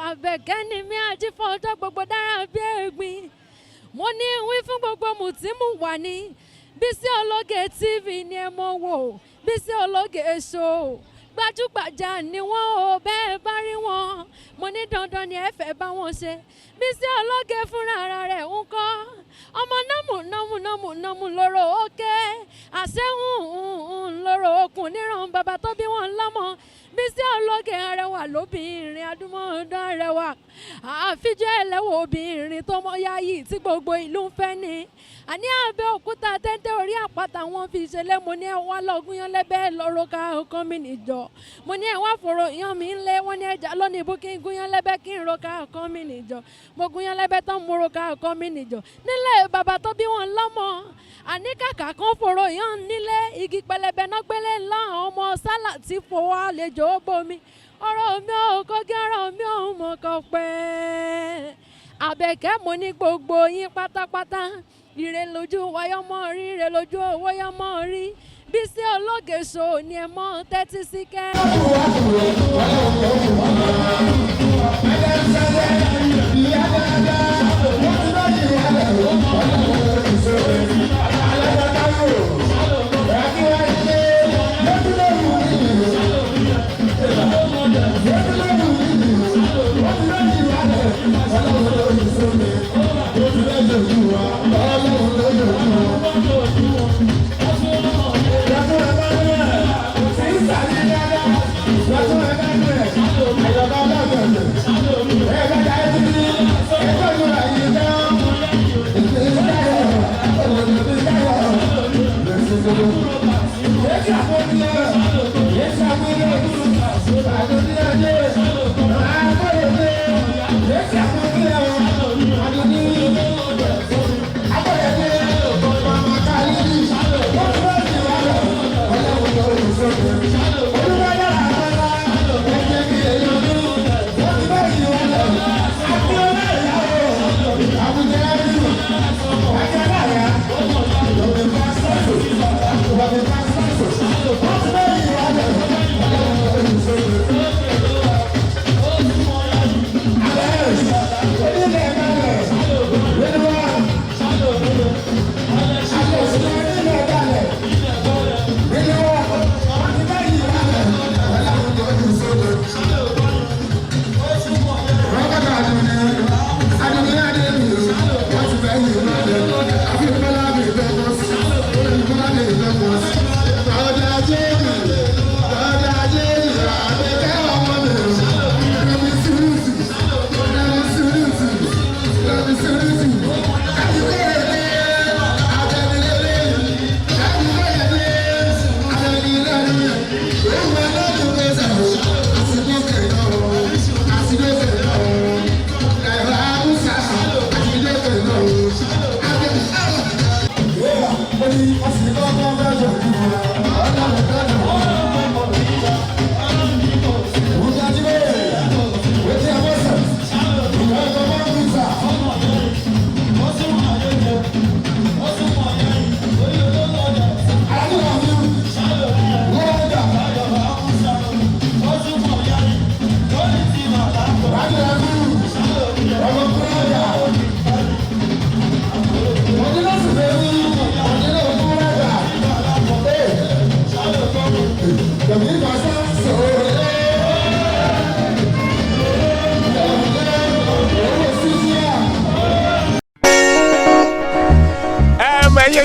àbẹ̀kẹ́ ni mi àjífọ́ ọjọ́ gbogbo dára bí ẹ̀gbin mo ní wí fún gbogbo mùtímù wà ní Bisi Ologe TV ni ẹ mọ̀ wò Bisi Ologe Show gbajúgbajà ni wọ́n ò bẹ́ẹ̀ bá rí wọn mo ní dandan ni ẹ fẹ́ bá wọn ṣe Bisi Ologe fúnra ara rẹ̀ ń kọ́ ọmọ námù lóró òkè àṣẹ́hùn lóró okùn níran bàbá tó bí wọn lọ́mọ Bisi Ologe arẹwà lóbìnrin adúmọ̀ọ́dán arẹwà àfijọ́ ẹlẹ́wọ̀ obìnrin tó mọ́ yáyì tí gbogbo ìlú ń fẹ́ ni àní Abẹ́òkúta tẹ́tẹ́ orí àpáta wọn fi ṣẹlẹ̀ mo ní ẹwà lọ́gùn yan lẹ́bẹ̀ẹ́ lọ́rọ́ ká ọkàn mi nìjọ mo ní ẹwà fòrò yan mi ń lé wọn ní ẹja lónìí bó kí n gún yan lẹ́bẹ̀ẹ́ kí n ro ká ọkàn mi nìjọ mo gún yan lẹ́bẹ̀ẹ́ tán mo ro ká ọkàn mi nìjọ nílé bàbá tó bí wọn lọ́mọ àní kàkà kan fòrò yan nílé igi pẹlẹbẹ náà gbélé ńlá ọmọ sálà tí fowó àlejò bomi ọ̀rọ̀ mi ò kọ́gí ọ̀rọ̀ mi ò mọ̀ kọ́ pẹ́ Àbẹ̀kẹ́ mo ní gbogbo yín pátápátá ire lójú wáyọ́mọ́ rí ire lójú owó yọ́mọ́ rí Bisi Ologe Show ni ẹ mọ́ tẹ́tí sí kẹ́.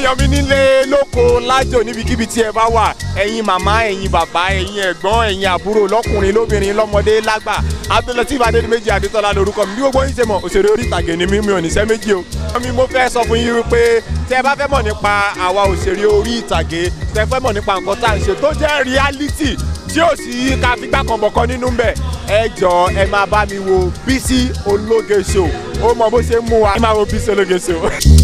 Yọmi nílé lóko lájò níbikíbi tí ẹ bá wà ẹ̀yin màmá ẹ̀yin bàbá ẹ̀yin ẹ̀gbọ́n ẹ̀yin àbúrò lọ́kùnrin lóbìnrin lọ́mọdé lágbà Abdulateef Adédìméjì Adétọ́lá lórúkọ mi bí gbogbo yín ṣe mọ̀ òṣèré orí ìtàgé ni mi ò níṣẹ́ méjì o. Mo fẹ́ sọ fún yín wípé tẹ́ bá fẹ́ mọ̀ nípa àwa òṣèré orí ìtàgé tẹ́ fẹ́ mọ̀ nípa nǹkan tá à ń ṣe tó jẹ́ reality tí ò sí ká fi gbá kan bọ̀kan nínú bẹ̀ ẹ jọ̀ọ́ ẹ máa bá mi wo Bisi Ologe Show ó mọ bó ṣe ń mú wa ẹ máa wo Bisi Ologe Show.